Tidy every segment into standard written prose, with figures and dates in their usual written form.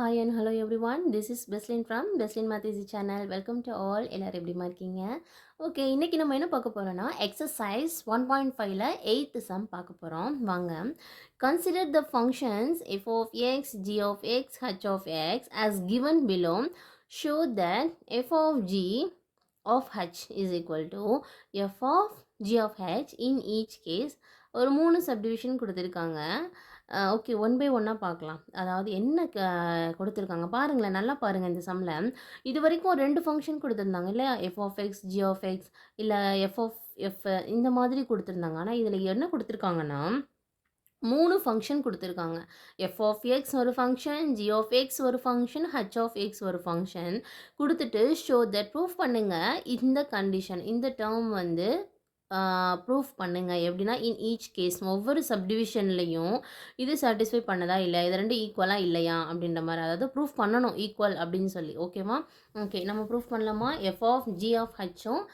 Hi and hello everyone. This is Beslin from Beslin Mathisi channel. Welcome to all. எல்லாரும் எப்படிமா இருக்கீங்க? Okay, இன்னைக்கு நம்ம என்ன பார்க்க போறோம்னா எக்ஸசைஸ் 1.5ல 8th சம் பார்க்க போறோம். வாங்க. Consider the functions f of x, g of x, h of x as given below. Show that f of g of h is equal to f of g of h in each case. ஒரு 3 subdivision கொடுத்துருக்காங்க. Okay, one by ஒன்னாக பார்க்கலாம். அதாவது என்ன கொடுத்துருக்காங்க பாருங்களேன், நல்லா பாருங்கள். இந்த சம்மில் இது வரைக்கும் 2 ஃபங்க்ஷன் கொடுத்துருந்தாங்க இல்லையா, f of X, G of x, இல்லை எஃப் ஆஃப் எஃப் இந்த மாதிரி கொடுத்துருந்தாங்க. ஆனால் இதில் என்ன கொடுத்துருக்காங்கன்னா 3 ஃபங்க்ஷன் கொடுத்துருக்காங்க. எஃப் ஆஃப் எக்ஸ் ஒரு ஃபங்க்ஷன், ஜி ஆஃப் எக்ஸ் ஒரு ஃபங்க்ஷன், ஹச் ஆஃப் எக்ஸ் ஒரு ஃபங்க்ஷன் கொடுத்துட்டு ஷோ தட் ப்ரூஃப் பண்ணுங்கள் இந்த கண்டிஷன், இந்த டேர்ம் வந்து ப்ரூஃப் பண்ணுங்கள். எப்படின்னா இன் ஈச் கேஸ் ஒவ்வொரு சப்டிவிஷன்லேயும் இது சாட்டிஸ்ஃபை பண்ணதா இல்லை, இது ரெண்டு ஈக்குவலாக இல்லையா அப்படின்ற மாதிரி, அதாவது ப்ரூஃப் பண்ணணும் ஈக்குவல் அப்படின்னு சொல்லி. ஓகேவா? ஓகே, நம்ம ப்ரூஃப் பண்ணலாமா? எஃப் ஆஃப் ஜி ஆஃப் ஹச்சும்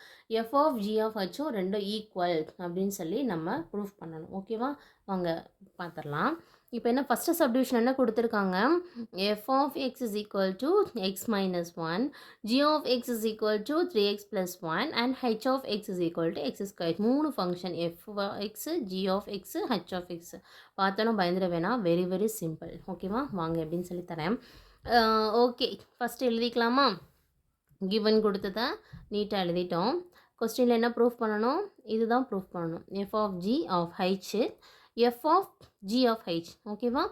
எஃப் ஆஃப் ஜி ஆஃப் ஹச்சும் ரெண்டும் ஈக்குவல் அப்படின்னு சொல்லி நம்ம ப்ரூஃப் பண்ணணும். ஓகேவா? வாங்க பார்த்துடலாம். இப்போ என்ன ஃபஸ்ட்டு சப்டிவிஷன் என்ன கொடுத்துருக்காங்க, f of x is equal to x minus one, g of x is equal to 3x + 1 and h of x is equal to X square. 3 function f x, g of x, h of x. பார்த்தோன்னா பயந்துட வேணாம், very very simple. ஓகேவா? வாங்க எப்படின்னு சொல்லி தரேன். Okay, first எழுதிக்கலாமா? Given கொடுத்ததை நீட்டாக எழுதிட்டோம். கொஸ்டினில் என்ன ப்ரூஃப் பண்ணணும், இதுதான் ப்ரூஃப் பண்ணணும். F of G of H, F of G of H. ஓகேவா?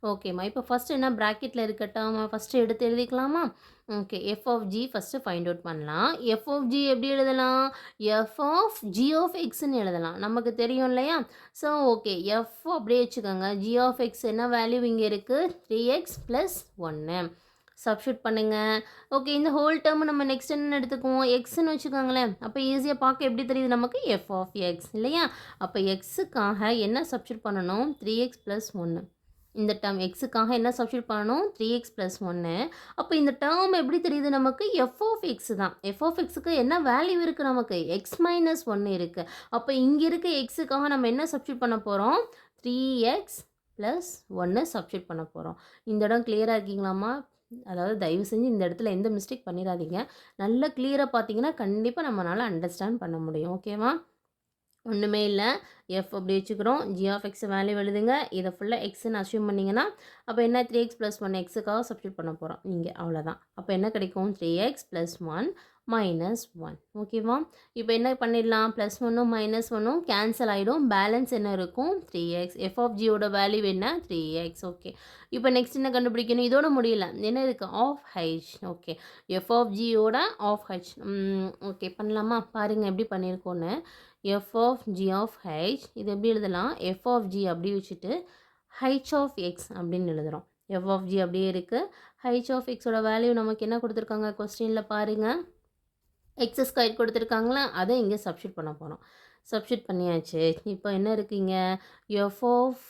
ஓகேம்மா. இப்போ ஃபஸ்ட்டு என்ன ப்ராக்கெட்டில் இருக்கட்டாமா, ஃபஸ்ட்டு எடுத்து எழுதிக்கலாமா? Okay, F of G first find out பண்ணலாம். எஃப் ஆஃப் ஜி எப்படி எழுதலாம், எஃப் ஆஃப் ஜி ஆஃப் எக்ஸ்ன்னு எழுதலாம், நமக்கு தெரியும் இல்லையா? ஸோ ஓகே, எஃப் அப்படியே வச்சுக்கோங்க. ஜி ஆஃப் எக்ஸ் என்ன வேல்யூ இங்கே இருக்குது, 3x + 1. சப்ஸ்டியூட் பண்ணுங்கள். ஓகே, இந்த ஹோல் டேர்ம் நம்ம நெக்ஸ்ட் என்ன எடுத்துக்குவோம், எக்ஸ்ன்னு வச்சுக்கோங்களேன். அப்போ ஈஸியாக பார்க்க எப்படி தெரியுது நமக்கு, எஃப் ஆஃப் எக்ஸ் இல்லையா? அப்போ எக்ஸுக்காக என்ன சப்ஸ்டியூட் பண்ணணும், 3x + 1. இந்த டேர்ம் எக்ஸுக்காக என்ன சப்ஸ்டியூட் பண்ணணும், 3x + 1. அப்போ இந்த டேர்ம் எப்படி தெரியுது நமக்கு, எஃப் ஆஃப் எக்ஸ் தான். எஃப் ஆஃப் எக்ஸுக்கு என்ன வேல்யூ இருக்குது நமக்கு, எக்ஸ் மைனஸ் 1 இருக்குது. அப்போ இங்கே இருக்க எக்ஸுக்காக நம்ம என்ன சப்ஸ்டியூட் பண்ண போகிறோம், 3x + 1 சப்ஸ்டியூட் பண்ண போகிறோம். இந்த இடம் கிளியராக இருக்கீங்களாம்மா? அதாவது தயவு செஞ்சு இந்த இடத்துல எந்த மிஸ்டேக் பண்ணிடாதீங்க. நல்லா கிளியராக பார்த்தீங்கன்னா கண்டிப்பாக நம்மளால் அண்டர்ஸ்டாண்ட் பண்ண முடியும். ஓகேவா? ஒன்றுமே இல்லை, எஃப் அப்படி வச்சுக்கிறோம். ஜி ஆஃப் எக்ஸ் வேல்யூ எழுதுங்க. இதை ஃபுல்லாக எக்ஸ்ன்னு அஸ்யூம் பண்ணிங்கன்னா அப்போ என்ன, 3x + 1 எக்ஸுக்காக சப்ஸ்டியூட் பண்ண போகிறோம் இங்கே, அவ்வளோதான். அப்போ என்ன கிடைக்கும், 3x + 1 - 1. ஓகேவா? இப்போ என்ன பண்ணிடலாம், +1ம் -1ம் கேன்சல் ஆகிடும். பேலன்ஸ் என்ன இருக்கும், 3x. எஃப் ஆஃப் ஜியோட வேல்யூ என்ன, 3x. ஓகே, இப்போ நெக்ஸ்ட் என்ன கண்டுபிடிக்கணும், இதோட முடியல, என்ன இருக்குது, of H. Okay, F of ஜியோட ஆஃப் ஹைச். ஓகே, பண்ணலாமா? பாருங்கள் எப்படி பண்ணியிருக்கோன்னு. F of G of H, இது எப்படி எழுதலாம், எஃப் ஆஃப் ஜி அப்படி வச்சுட்டு ஹைச் ஆஃப் எக்ஸ் அப்படின்னு எழுதுகிறோம். எஃப் ஆஃப் ஜி அப்படியே இருக்குது. ஹைச் ஆஃப் எக்ஸோட வேல்யூ நமக்கு என்ன கொடுத்துருக்காங்க கொஸ்டினில் பாருங்கள், எக்ஸ் ஸ்கொயர் கொடுத்துருக்காங்களா, அதை இங்கே சப்ஸ்டியூட் பண்ண போகிறோம். சப்ஸ்டியூட் பண்ணியாச்சு. இப்போ என்ன இருக்குங்க, எஃப் ஆஃப்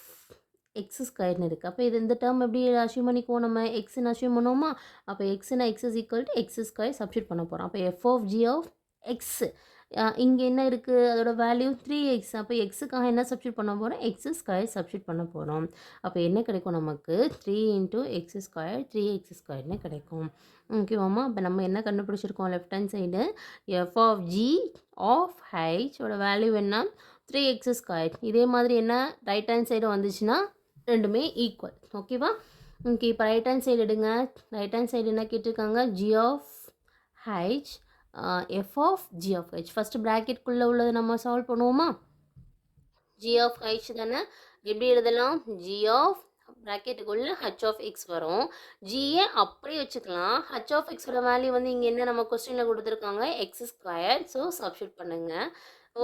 எக்ஸ் ஸ்கொயர்னு இருக்குது. அப்போ இது இந்த டேர்ம் எப்படி அஸ்யூம் பண்ணிக்குவோம், நம்ம எக்ஸ்ன்னு அஸ்யூம் பண்ணுவோமா? அப்போ எக்ஸ்னா X is equal to X square substitute பண்ண போகிறோம். அப்போ F of G of X இங்கே என்ன இருக்குது, அதோட வேல்யூ 3x. அப்போ எக்ஸுக்காக என்ன சப்ஸ்டியூட் பண்ண போகிறோம், எக்ஸ் ஸ்கொயர் சப்ஸ்டியூட் பண்ண போகிறோம். அப்போ என்ன கிடைக்கும் நமக்கு, 3 × x², 3x² கிடைக்கும். ஓகேவாம்மா? அப்போ நம்ம என்ன கண்டுபிடிச்சிருக்கோம், left hand side F of G of ஹைச்சோட வேல்யூ என்ன, 3x². இதே மாதிரி என்ன ரைட் ஹேண்ட் சைடு வந்துச்சுன்னா ரெண்டுமே ஈக்குவல். ஓகேவா? ஓகே, இப்போ ரைட் ஹேண்ட் சைடு எடுங்க. ரைட் ஹேண்ட் சைடு என்ன கேட்டிருக்காங்க, G of H F of G of H. First ப்ராக்கெட்குள்ளே உள்ளதை நம்ம சால்வ் பண்ணுவோமா? ஜி ஆஃப் ஹெச் தானே, எப்படி எழுதலாம், ஜி ஆஃப் ப்ராக்கெட்டுக்குள்ளே ஹச் ஆஃப் எக்ஸ் வரும். ஜியை அப்படியே வச்சுக்கலாம். ஹச் ஆஃப் எக்ஸோட வேல்யூ வந்து இங்கே என்ன நம்ம கொஸ்டினில் கொடுத்துருக்காங்க, x². ஸோ சப்ஸ்டியூட் பண்ணுங்கள்.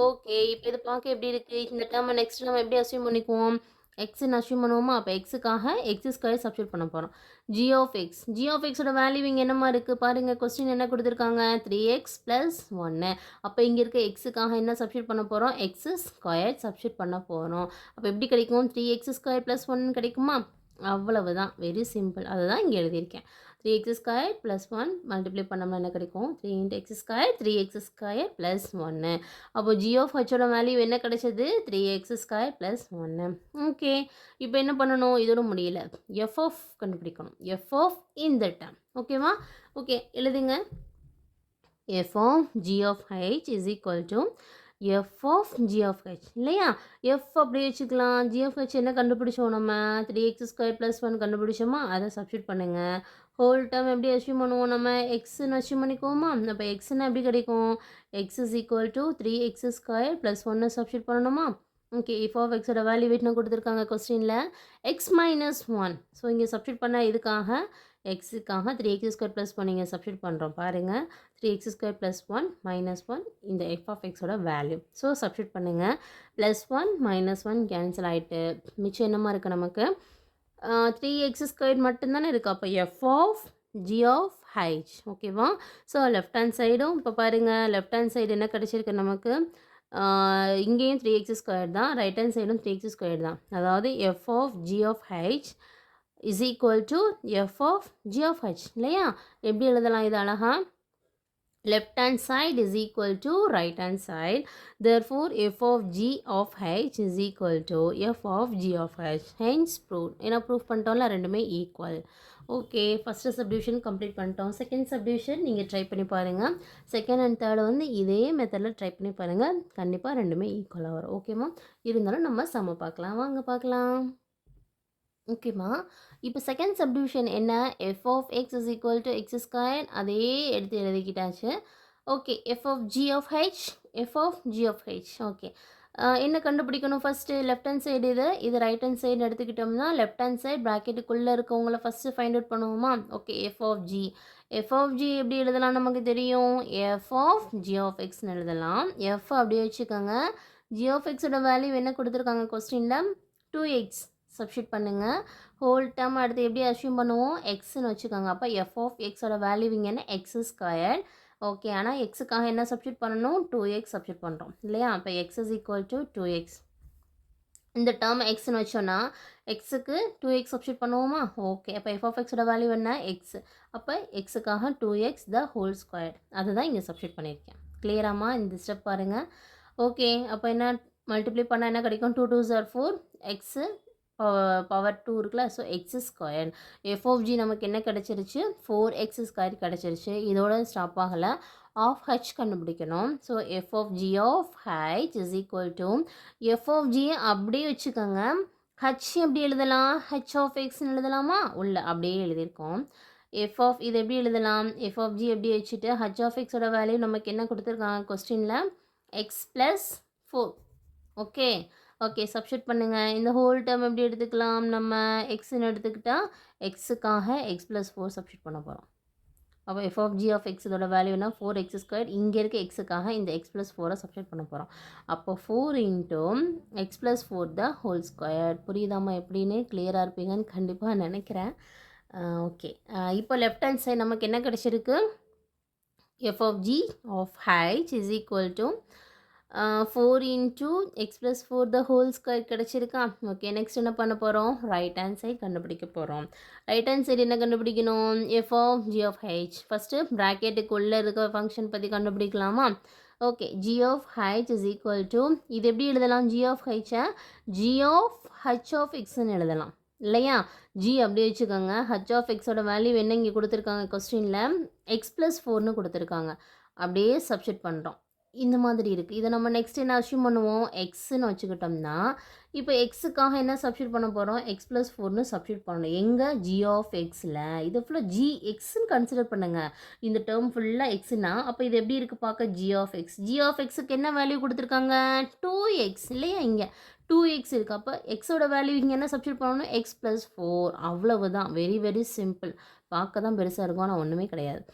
ஓகே, இப்போ இது பார்க்க எப்படி இருக்குது, இந்த டேர்மை நெக்ஸ்ட் நம்ம எப்படி அஸ்யூம் பண்ணிக்குவோம், எக்ஸ்ன்னு அஸ்யூம் பண்ணுவோமா? அப்போ எக்ஸுக்காக x² சப்ஸ்டியூட் பண்ண போகிறோம். G of X, G of எக்ஸோட வேல்யூ இங்கே என்னமா இருக்குது பாருங்கள், கொஸ்டின் என்ன கொடுத்துருக்காங்க, 3x + 1. அப்போ இங்கே இருக்க எக்ஸுக்காக என்ன சப்ஸ்டியூட் பண்ண போகிறோம், x² சப்ஸ்டியூட் பண்ண போகிறோம். அப்போ எப்படி கிடைக்கும், 3x² + 1 கிடைக்குமா? அவ்வளவுதான். Very simple. அதுதான் இங்க எழுதியிருக்கேன். 3x² + 1 மல்டிப்ளை பண்ணோம்னா என்ன கிடைக்கும்? 3 × x², 3x² + 1. அப்போ g(h)ஓட வேல்யூ என்ன கிடைச்சது? 3x² + 1. ஓகே. இப்போ என்ன பண்ணணும்? இதோட முடியல. f கண்டுபிடிக்கணும். f இந்த டேர்ம். ஓகேவா? ஓகே. எழுதுங்க. f of g of h is equal to f of g of h இல்லையா? f அப்படியே வச்சுக்கலாம். g of h என்ன கண்டுபிடிச்சோம் நம்ம? 3x² + 1 கண்டுபிடிச்சோமா? அதை சப்ஸ்டியூட் பண்ணுங்க. ஹோல் டேர்ம் எப்படி அஸ்யூம் பண்ணுவோம் நம்ம? எக்ஸ்ன்னு அஸ்யூம் பண்ணிக்குவோமா? அப்போ எக்ஸ்ன்னு எப்படி கிடைக்கும்? x is equal to 3x² + 1 substitute பண்ணணுமா? ஓகே. f of xோட வேல்யூ வெயிட்னு கொடுத்துருக்காங்க கொஸ்டினில் x - 1. ஸோ இங்கே சப்ஸ்டியூட் பண்ண இதுக்காக எக்ஸுக்காக 3x² + 1 இங்கே சப்ஸ்டியூட் பண்ணுறோம் பாருங்கள். 3x² + 1 - 1 இந்த f of xோட வேல்யூ. ஸோ சப்ஸ்டியூட் பண்ணுங்கள். +1 - 1 கேன்சல் ஆகிட்டு மிச்சம் என்னமா இருக்குது நமக்கு? 3x² மட்டும்தானே இருக்குது. அப்போ f of g of h ஓகேவா? ஸோ லெஃப்ட் ஹேண்ட் சைடும் இப்போ பாருங்கள், லெஃப்ட் ஹேண்ட் சைடு என்ன கிடச்சிருக்கு நமக்கு? இங்கேயும் 3x² தான், ரைட் ஹேண்ட் சைடும் 3x² தான். அதாவது f of g of h is equal to f of g of h இல்லையா? எப்படி எழுதலாம் இது அழகா? left hand side is equal to right hand side. Therefore, f of g of h is equal to f of g of h. Hence, proved. ஏன்னா proof பண்ணிட்டோம்ல, ரெண்டுமே equal. Okay. First subdivision complete பண்ணிட்டோம். Second subdivision நீங்கள் try பண்ணி பாருங்கள். Second and third வந்து இதே மெத்தடில் try பண்ணி பாருங்கள். கண்டிப்பாக ரெண்டுமே ஈக்குவலாக வரும். ஓகேம்மா? இருந்தாலும் நம்ம சம பார்க்கலாம். வாங்க பார்க்கலாம். ஓகேம்மா. இப்போ செகண்ட் சப்டிவிஷன் என்ன? f of x is equal to x². அதே எடுத்து எழுதிக்கிட்டாச்சு. Okay. f of g of h, f of g of h. Okay. என்ன கண்டுபிடிக்கணும் ஃபஸ்ட்டு? லெஃப்ட் ஹேண்ட் சைடு இது ரைட் ஹேண்ட் சைடு எடுத்துக்கிட்டோம்னா லெஃப்ட் ஹேண்ட் சைடு ப்ராக்கெட்டுக்குள்ளே இருக்கவங்கள first find out பண்ணுவோமா? Okay. f of g. f of g எப்படி எழுதலாம் நமக்கு தெரியும்? f of g of xன்னு எழுதலாம். f அப்படியே வச்சுக்கோங்க. g of xோட வேல்யூ என்ன கொடுத்துருக்காங்க கொஸ்டினில்? 2x. சப்ஸ்டியூட் பண்ணுங்கள். ஹோல் டேர்ம் அடுத்து எப்படி அஸ்யூம் பண்ணுவோம்? எக்ஸ்ன்னு வச்சுக்கோங்க. அப்போ எஃப் ஆஃப் எக்ஸோட வேல்யூ இங்கே என்ன? x². ஓகே. ஆனால் எக்ஸுக்காக என்ன சப்ஸ்டியூட் பண்ணணும்? 2x சப்ஸ்டியூட் பண்ணுறோம் இல்லையா? அப்போ x is equal to 2x. இந்த டேர்ம் எக்ஸ்ன்னு வச்சோன்னா எக்ஸுக்கு 2x சப்ஸ்டியூட் பண்ணுவோமா? ஓகே. அப்போ எஃப் ஆஃப் எக்ஸோட வேல்யூ என்ன? எக்ஸ். அப்போ எக்ஸுக்காக 2x த ஹோல் ஸ்கொயர். அதுதான் இங்கே சப்ஸ்டியூட் பண்ணியிருக்கேன். கிளியராமா? இந்த ஸ்டெப் பாருங்கள். ஓகே. அப்போ என்ன மல்டிப்ளை பண்ணால் என்ன கிடைக்கும்? 2 2s are 4. எக்ஸு பவர் 2 இருக்குல்ல. So x². F of G நமக்கு என்ன கிடச்சிருச்சு? 4x² கிடச்சிருச்சு. இதோட ஸ்டாப் ஆகலை. ஆஃப் ஹச் கண்டுபிடிக்கணும். So F of G of H is equal to F of ஜியை அப்படியே வச்சுக்கோங்க. ஹச் எப்படி எழுதலாம்? ஹச் ஆஃப் எக்ஸ்ன்னு எழுதலாமா? உள்ள அப்படியே எழுதியிருக்கோம். எஃப் ஆஃப் இது எப்படி எழுதலாம்? எஃப் ஆஃப் ஜி எப்படி வச்சுட்டு ஹச் ஆஃப் எக்ஸோட வேல்யூ நமக்கு என்ன கொடுத்துருக்காங்க கொஸ்டினில்? x + 4. ஓகே. ஓகே. சப்ஸ்டியூட் பண்ணுங்கள். இந்த ஹோல் டேர்ம் எப்படி எடுத்துக்கலாம்? நம்ம எக்ஸ்ன்னு எடுத்துக்கிட்டால் எக்ஸுக்காக x + 4 சப்ஸ்டியூட் பண்ண போகிறோம். அப்போ F of G of x இதோட வேல்யூனா 4x². இங்கே இருக்க எக்ஸுக்காக இந்த x + 4 சப்ஸ்டியூட் பண்ண போகிறோம். அப்போ 4 × x + 4 த ஹோல் ஸ்கொயர். புரியுதாம்மா எப்படின்னு? கிளியராக இருப்பீங்கன்னு கண்டிப்பாக நினைக்கிறேன். ஓகே. இப்போ லெஃப்ட் ஹேண்ட் சைடு நமக்கு என்ன கிடச்சிருக்கு? F of G of H is equal to 4 × x + 4 the whole square கிடச்சிருக்கா? ஓகே. நெக்ஸ்ட் என்ன பண்ண போகிறோம்? ரைட் ஹேண்ட் சைடு கண்டுபிடிக்க போகிறோம். ரைட் ஹேண்ட் சைடு என்ன கண்டுபிடிக்கணும்? F of G of H. First ப்ராக்கெட்டுக்குள்ளே இருக்க ஃபங்க்ஷன் பற்றி கண்டுபிடிக்கலாமா? Okay. G of H is equal to இது எப்படி எழுதலாம்? ஜி ஆஃப் ஹெச்சை ஜி ஆஃப் ஹச் ஆஃப் எக்ஸ்ன்னு எழுதலாம் இல்லையா? ஜி அப்படியே வச்சுக்கோங்க. ஹச் ஆஃப் எக்ஸோட வேல்யூ என்ன இங்கே கொடுத்துருக்காங்க கொஸ்டினில்? x + 4ன்னு கொடுத்துருக்காங்க. அப்படியே சப்ஸ்டியூட் பண்ணுறோம். இந்த மாதிரி இருக்குது. இதை நம்ம நெக்ஸ்ட் என்ன அஸ்யூம் பண்ணுவோம்? எக்ஸ்ன்னு வச்சுக்கிட்டோம்னா இப்போ எக்ஸுக்காக என்ன சப்ஸ்டியூட் பண்ண போகிறோம்? x + 4ன்னு சப்ஸ்டியூட் பண்ணணும். எங்கே? ஜி ஆஃப் எக்ஸில். இது ஃபுல்லாக ஜி எக்ஸ்ன்னு கன்சிடர் பண்ணுங்கள். இந்த டேர்ம் ஃபுல்லாக எக்ஸ்னா அப்போ இது எப்படி இருக்குது பார்க்க? G of X. G of எக்ஸுக்கு என்ன வேல்யூ கொடுத்துருக்காங்க? 2x இல்லையா? இங்கே 2x இருக்குது. அப்போ எக்ஸோட வேல்யூ இங்கே என்ன சப்ஸ்டியூட் பண்ணணும்? x + 4. அவ்வளவுதான். Very very simple. பார்க்க தான் பெருசாக இருக்கும், ஆனால் ஒன்றுமே கிடையாது.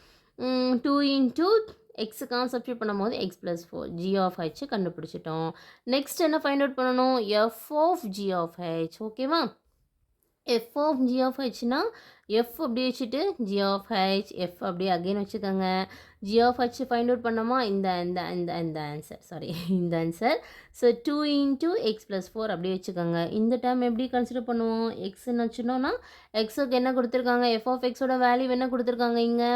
2 × எக்ஸுக்காக சப்ஸ்டியூட் பண்ணும்போது x + 4 ஜி ஆஃப் ஹெச் கண்டுபிடிச்சிட்டோம். நெக்ஸ்ட் என்ன ஃபைண்ட் அவுட் பண்ணணும்? F of G of H. ஓகேவா? எஃப் ஆஃப் ஜி ஆஃப் ஹெச்னா எஃப் அப்படியே வச்சுட்டு ஜி ஆஃப் ஹெச் எஃப் அப்படியே அகைன் வச்சுக்கோங்க. G of H find out பண்ணோமா இந்த இந்த இந்த இந்த ஆன்சர் சாரி இந்த answer. So 2 into X plus 4 அப்படியே வச்சுக்கோங்க. இந்த டேர்ம் எப்படி கன்சிடர் பண்ணுவோம்? எக்ஸ்ன்னு வச்சுனோன்னா எக்ஸுக்கு என்ன கொடுத்துருக்காங்க? எஃப் ஆஃப் எக்ஸோட வேல்யூ என்ன கொடுத்துருக்காங்க இங்கே?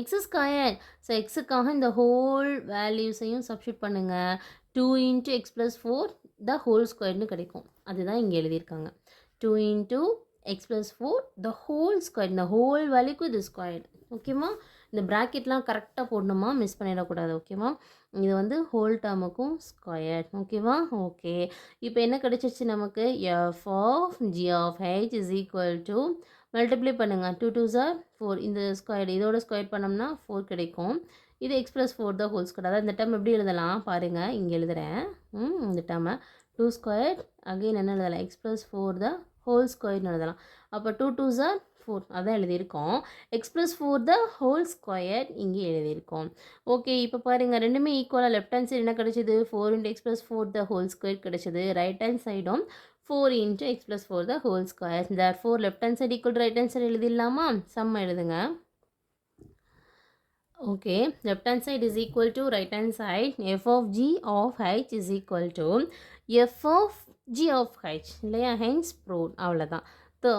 X square. ஸோ எக்ஸுக்காக இந்த ஹோல் வேல்யூஸையும் சப்ஸ்டியூட் பண்ணுங்கள். 2 into X plus 4 the whole ஸ்கொயர்னு கிடைக்கும். அதுதான் இங்கே எழுதியிருக்காங்க. 2 into x plus 4 the whole square. இந்த whole வேல்யூக்கு இது ஸ்கொயர்டு. ஓகேவா? இந்த ப்ராக்கெட்லாம் கரெக்டாக போடணுமா, மிஸ் பண்ணிடக்கூடாது. ஓகேவா? இது வந்து ஹோல் டேர்முக்கும் ஸ்கொயர். ஓகேவா? ஓகே. இப்போ என்ன கிடைச்சிச்சு நமக்கு? F of G of H is equal to multiply பண்ணுங்கள். 2 2s are 4. இந்த ஸ்கொயர் இதோட ஸ்கொயர் பண்ணோம்னா 4 கிடைக்கும். இது எக்ஸ் ப்ளஸ் 4 தான் ஹோல் ஸ்கொயர். அதாவது இந்த டேர்ம் எப்படி எழுதலாம் பாருங்கள், இங்கே எழுதுகிறேன். இந்த டேர்மை 2 ஸ்கொயர் அகெயின் என்ன எழுதலாம்? எக்ஸ் ப்ளஸ் 4 தான் ஹோல் ஸ்கொயர்னு எழுதலாம். அப்போ 2 2s are 4 அதான் எழுதியிருக்கோம். X plus 4 the whole square இங்கே எழுதியிருக்கோம். ஓகே, இப்போ பாருங்கள் ரெண்டுமே ஈக்குவலாக. லெஃப்ட் ஹேண்ட் சைடு என்ன கிடைச்சிது? 4 into X plus 4 the whole square கிடைச்சிது. ரைட் ஹேண்ட் சைடும் 4 into X plus 4 the whole square. Therefore left hand side equal right hand side எழுதிடலாமா? சம் எழுதுங்க. Okay, left hand side is equal to right hand side. F of g of h is equal to f of g of h இல்லையா? hence proved. அவ்வளோதான்.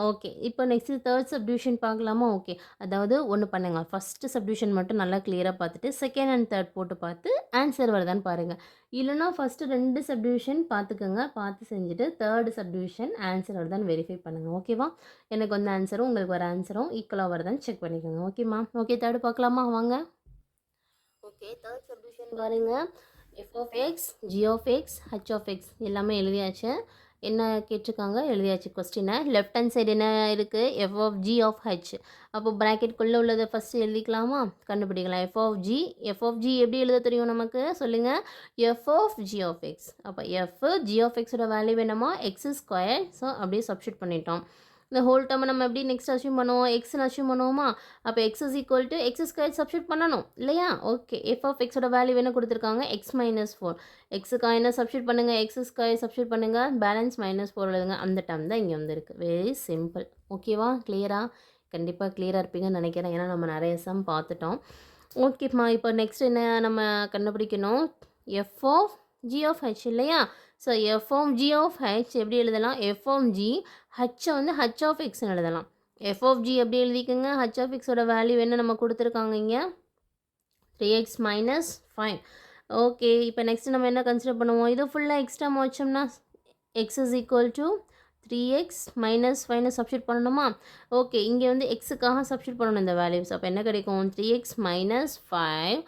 Okay, இப்போ next third subdivision பார்க்கலாமா? Okay, அதாவது ஒன்று பண்ணுங்க, first subdivision மட்டும் நல்லா கிளியராக பார்த்துட்டு செகண்ட் அண்ட் தேர்ட் போட்டு பார்த்து ஆன்சர் வருதான்னு பாருங்கள். இல்லைனா ஃபஸ்ட்டு 2 சப்டிவிஷன் பார்த்துக்கோங்க, பார்த்து செஞ்சுட்டு தேர்டு சப்டிவிஷன் ஆன்சர் வருதான்னு வெரிஃபை பண்ணுங்கள். ஓகேவா? எனக்கு வந்து ஆன்சரும் உங்களுக்கு வர ஆன்சரும் ஈக்குவலாக வருதான்னு செக் பண்ணிக்கோங்க. ஓகேம்மா? ஓகே, தேர்டு பார்க்கலாமா? வாங்க. ஓகே, தேர்ட் சப்டிவிஷன் பாருங்க. F of X, G of x, h of x எல்லாமே எழுதியாச்சு. என்ன கேட்டிருக்காங்க எழுதியாச்சு கொஸ்டினை. லெஃப்ட் ஹேண்ட் சைடு என்ன இருக்குது? F of G of h. அப்போ ப்ராக்கெட்குள்ளே உள்ளதை ஃபஸ்ட்டு எழுதிக்கலாமா? கண்டுபிடிக்கலாம். F of g, f of G எப்படி எழுத தெரியும் நமக்கு சொல்லுங்கள்? F of G of x. அப்போ எஃப் ஜி ஆஃப் எக்ஸோட வேல்யூ வேணுமா? X square. ஸோ அப்படியே சப்ஸ்டியூட் பண்ணிட்டோம். இந்த ஹோல் டேர்மை நம்ம எப்படி நெக்ஸ்ட் அஸ்யூம் பண்ணுவோம்? எக்ஸ்ன்னு அஸ்யூம் பண்ணுவோமா? அப்போ X is equal to X square substitute பண்ணணும் இல்லையா? ஓகே, எஃப் ஆஃப் எக்ஸோட வேல்யூ என்ன கொடுத்துருக்காங்க? X minus 4. எக்ஸுக்காக என்ன சப்ஸ்டியூட் பண்ணுங்கள்? எக்ஸ் ஸ்கொயர் சப்ஸ்டியூட் பண்ணுங்கள், பேலன்ஸ் -4 எழுதுங்க. அந்த டேர்ம் தான் இங்கே வந்துருக்கு. Very simple. ஓகேவா? கிளியரா? கண்டிப்பாக கிளியராக இருப்பீங்கன்னு நினைக்கிறேன். ஏன்னா நம்ம நிறைய சம் பார்த்துட்டோம். ஓகேம்மா, இப்போ நெக்ஸ்ட் என்ன நம்ம கண்டுபிடிக்கணும்? F of G of H இல்லையா? So F of G of H எப்படி எழுதலாம்? எஃப் ஆஃப் ஜி ஹச்சை வந்து ஹச் ஆஃப் எக்ஸ்னு எழுதலாம். எஃப் ஆஃப் ஜி எப்படி எழுதிக்கோங்க? ஹச் ஆஃப் எக்ஸோட வேல்யூ என்ன நம்ம கொடுத்துருக்காங்க இங்கே? 3x minus 5. ஓகே, இப்போ நெக்ஸ்ட் நம்ம என்ன கன்சிடர் பண்ணுவோம்? இது ஃபுல்லாக எக்ஸ்ட்ரா வச்சோம்னா X is equal to 3x minus 5 substitute பண்ணணுமா? ஓகே, இங்கே வந்து எக்ஸுக்காக சப்ஸ்டியூட் பண்ணணும் இந்த வேல்யூஸ். அப்போ என்ன கிடைக்கும்? 3x minus 5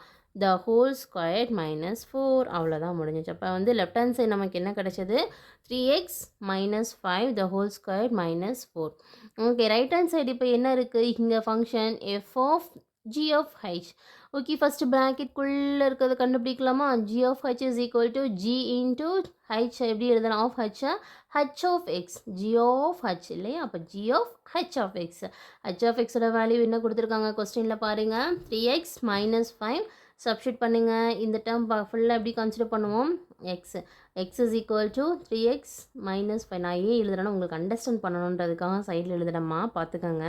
the whole square minus 4. அவ்வளோதான் முடிஞ்சிச்சு. அப்போ வந்து லெஃப்ட் ஹேண்ட் சைடு நமக்கு என்ன கிடைச்சது? 3x minus 5 the whole square minus 4. Okay, right hand side இப்போ என்ன இருக்குது? இங்கே function F of G of H. Okay, first ப்ராக்கெட்குள்ளே இருக்கிறத கண்டுபிடிக்கலாமா? G of H is equal to G into H. எப்படி எழுதலாம்? ஆஃப் ஹெச்சா H of X. G of H இல்லையா? அப்போ G of H of X. H of எக்ஸோட value என்ன கொடுத்துருக்காங்க கொஸ்டினில் பாருங்கள்? 3x மைனஸ் 5 சப்ஸ்டியூட் பண்ணுங்கள். இந்த டேர்ம் ஃபுல்லாக எப்படி கன்சிடர் பண்ணுவோம்? X. X is equal to 3x minus 5. நான் ஏன் எழுதுறேன்னா உங்களுக்கு அண்டர்ஸ்டாண்ட் பண்ணணுன்றதுக்காக சைடில் எழுதுகிறேம்மா, பார்த்துக்கோங்க.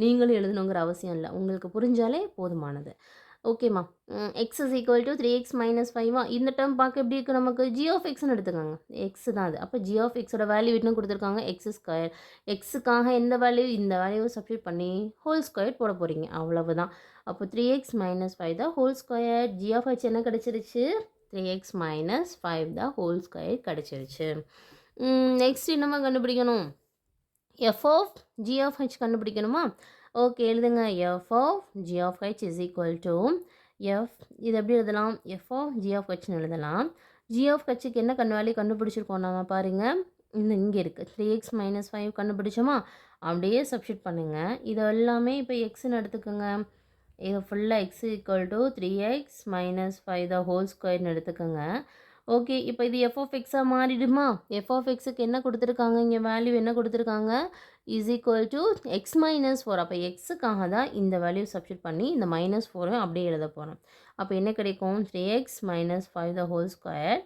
நீங்களும் எழுதணுங்கிற அவசியம் இல்லை, உங்களுக்கு புரிஞ்சாலே போதுமானது. ஓகேம்மா, X is equal to 3x minus 5. இந்த டேர்ம் பார்க்க எப்படி இருக்குது நமக்கு? ஜி ஆஃப் எக்ஸ்னு எடுத்துக்கோங்க. எக்ஸ் தான் அது. அப்போ ஜி ஆஃப் எக்ஸோட வேல்யூ என்ன கொடுத்துருக்காங்க? X square. எக்ஸுக்காக எந்த வேல்யூ? இந்த வேல்யூவை சப்ஸ்டியூட் பண்ணி ஹோல் ஸ்கொயர் போட போகிறீங்க, அவ்வளவுதான். அப்போ 3x மைனஸ் 5 தான் whole square. G of h என்ன கிடச்சிருச்சு? 3x மைனஸ் 5 தான் ஹோல் ஸ்கொயர் கிடச்சிருச்சு. நெக்ஸ்ட் என்னமா கண்டுபிடிக்கணும்? F of G of H கண்டுபிடிக்கணுமா? ஓகே, எழுதுங்க. F of G of H is equal to F. இது எப்படி எழுதலாம்? எஃப் ஆஃப் ஜி ஆஃப் ஹெச்னு எழுதலாம். ஜி ஆஃப் ஹெச்சுக்கு என்ன வேல்யூ கண்டுபிடிச்சிருக்கோம் நம்ம பாருங்கள். இங்கே இருக்குது 3x மைனஸ் 5 கண்டுபிடிச்சோமா? அப்படியே சப்ஸ்டியூட் பண்ணுங்கள். இது எல்லாமே இப்போ எக்ஸ்ன்னு எடுத்துக்கோங்க. இது ஃபுல்லாக X equal to 3x minus 5 the whole ஸ்கொயர்னு எடுத்துக்கோங்க. ஓகே, இப்போ இது எஃப் ஆஃப் எக்ஸாக மாறிடுமா? எஃப் ஆஃப் எக்ஸுக்கு என்ன கொடுத்துருக்காங்க இங்கே? வேல்யூ என்ன கொடுத்துருக்காங்க? Is equal to x minus 4. அப்போ எக்ஸுக்காக தான் இந்த வேல்யூ சப்ஸ்டியூட் பண்ணி இந்த -4 அப்படியே எழுத போகிறோம். அப்போ என்ன கிடைக்கும்? 3x minus 5 the whole square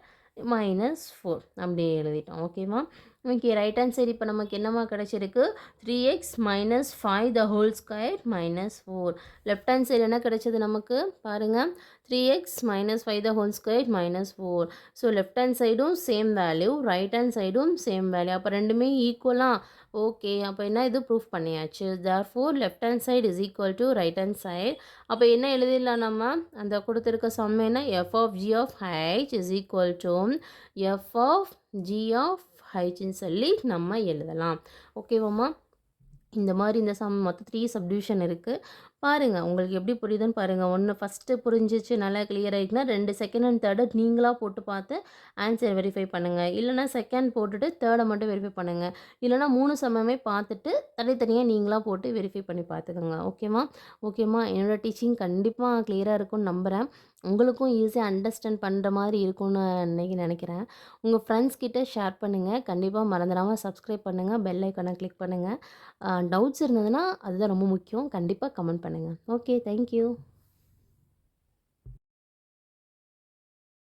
-4 அப்படியே எழுதிட்டோம். ஓகேவா? ஓகே. ரைட் ஹேண்ட் சைடு இப்போ நமக்கு என்னம்மா கிடைச்சிருக்கு? 3x minus 5 the whole square minus 4. Left hand side என்ன கிடைச்சது நமக்கு? பாருங்க. 3x minus 5 the whole square minus 4. So left hand சைடும் சேம் வேல்யூ, ரைட் ஹேண்ட் சைடும் சேம் வேல்யூ. அப்போ ரெண்டுமே ஈக்குவலா? ஓகே. அப்போ என்ன இது ப்ரூஃப் பண்ணியாச்சு. Therefore left hand side is equal to right hand side. அப்போ என்ன எழுதிடலாம் நம்ம? அந்த கொடுத்துருக்க சம் என்ன? f of g of h is equal to f of g of ஹைட்னு சொல்லி நம்ம எழுதலாம். ஓகேவாம்மா? இந்த மாதிரி இந்த சம் மொத்தம் 3 சப்டிவிஷன் இருக்குது. பாருங்கள் உங்களுக்கு எப்படி புரியுதுன்னு பாருங்கள். ஒன்று ஃபஸ்ட்டு புரிஞ்சிச்சு நல்லா கிளியர் ஆகிட்டுனா 2 செகண்ட் அண்ட் தேர்டு நீங்களாக போட்டு பார்த்து ஆன்சர் வெரிஃபை பண்ணுங்கள். இல்லைனா செகண்ட் போட்டுட்டு தேர்டை மட்டும் வெரிஃபை பண்ணுங்கள். இல்லைனா 3 சமமே பார்த்துட்டு தனித்தனியாக நீங்களாக போட்டு வெரிஃபை பண்ணி பார்த்துக்கோங்க. ஓகேம்மா? ஓகேம்மா, என்னோடய டீச்சிங் கண்டிப்பாக கிளியராக இருக்கும்னு நம்புகிறேன். உங்களுக்கும் ஈஸியாக அண்டர்ஸ்டாண்ட் பண்ணுற மாதிரி இருக்கும்னு நினைக்கிறேன். உங்கள் ஃப்ரெண்ட்ஸ் கிட்ட ஷேர் பண்ணுங்கள். கண்டிப்பாக மறந்துடாமல் சப்ஸ்கிரைப் பண்ணுங்கள். பெல் ஐக்கானை கிளிக் பண்ணுங்கள். டவுட்ஸ் இருந்ததுன்னா அதுதான் ரொம்ப முக்கியம். கண்டிப்பாக கமெண்ட் பண்ணுங்கள். Okay, thank you.